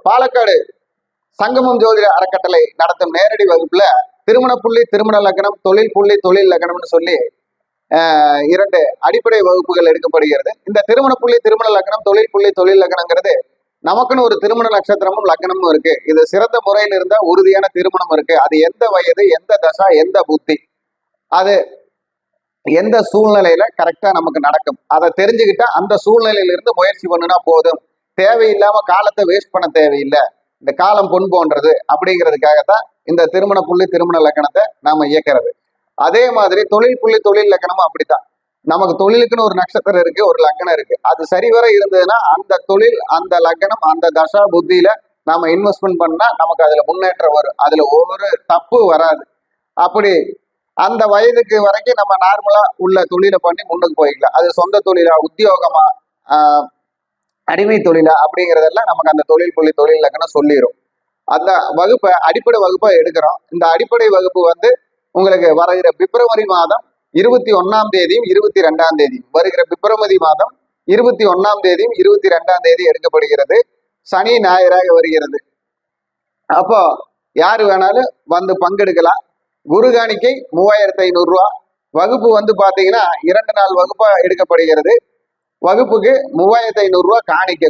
பாலக்காடு சங்கமம் ஜோதிட அறக்கட்டளை நடத்தும் நேரடி வகுப்புல திருமண புள்ளி திருமண லக்னம், தொழில் புள்ளி தொழில் லக்னம்னு சொல்லி 2 அடிப்படை வகுப்புகள் எடுக்கப்படுகிறது. இந்த திருமண புள்ளி திருமண லக்னம், தொழில் புள்ளி தொழில் லக்னங்கிறது நமக்குன்னு ஒரு திருமண நட்சத்திரமும் லக்னமும் இருக்கு. இது சிறந்த முறையில் இருந்த உறுதியான திருமணம் இருக்கு. அது எந்த வயது, எந்த தசா, எந்த புத்தி, அது எந்த சூழ்நிலையில கரெக்டா நமக்கு நடக்கும், அதை தெரிஞ்சுக்கிட்டா அந்த சூழ்நிலையிலிருந்து முயற்சி பண்ணுனா போதும். தேவையில்லாம காலத்தை வேஸ்ட் பண்ண தேவையில்லை. இந்த காலம் பொன் போன்றது அப்படிங்கிறதுக்காகத்தான் இந்த திருமண புள்ளி திருமண லக்கணத்தை நாம இயக்கிறது. அதே மாதிரி தொழில் புள்ளி தொழில் லக்கணமும் அப்படித்தான். நமக்கு தொழிலுக்குன்னு ஒரு நட்சத்திரம் இருக்கு, ஒரு லக்னம் இருக்கு. அது சரிவர இருந்ததுன்னா அந்த தொழில், அந்த லக்னம், அந்த தசா புத்தியில நாம இன்வெஸ்ட்மெண்ட் பண்ணா நமக்கு அதுல முன்னேற்றம் வரும். அதுல ஒவ்வொரு தப்பு வராது. அப்படி அந்த வயதுக்கு வரைக்கும் நம்ம நார்மலா உள்ள தொழிலை பண்ணி முன்னுக்கு போய்க்கலாம். அது சொந்த தொழிலா, உத்தியோகமா, அடிமை தொழிலா அப்படிங்கிறதெல்லாம் நமக்கு அந்த தொழில் புள்ளி தொழில் லக்கணம் சொல்லிடும். அந்த வகுப்பை அடிப்படை வகுப்பை எடுக்கிறோம். இந்த அடிப்படை வகுப்பு உங்களுக்கு வருகிற பிப்ரவரி மாதம் 21ஆம் தேதியும் 22ஆம் தேதியும், வருகிற பிப்ரவரி மாதம் 21ஆம் தேதியும் 22ஆம் தேதி எடுக்கப்படுகிறது. சனி ஞாயிறாக வருகிறது. அப்போ யாரு வேணாலும் பங்கெடுக்கலாம். குரு காணிக்கை 3500 ரூபா. வகுப்பு பாத்தீங்கன்னா 2 நாள் வகுப்பா எடுக்கப்படுகிறது. வகுப்புக்கு 3500 ரூபா காணிக்கை.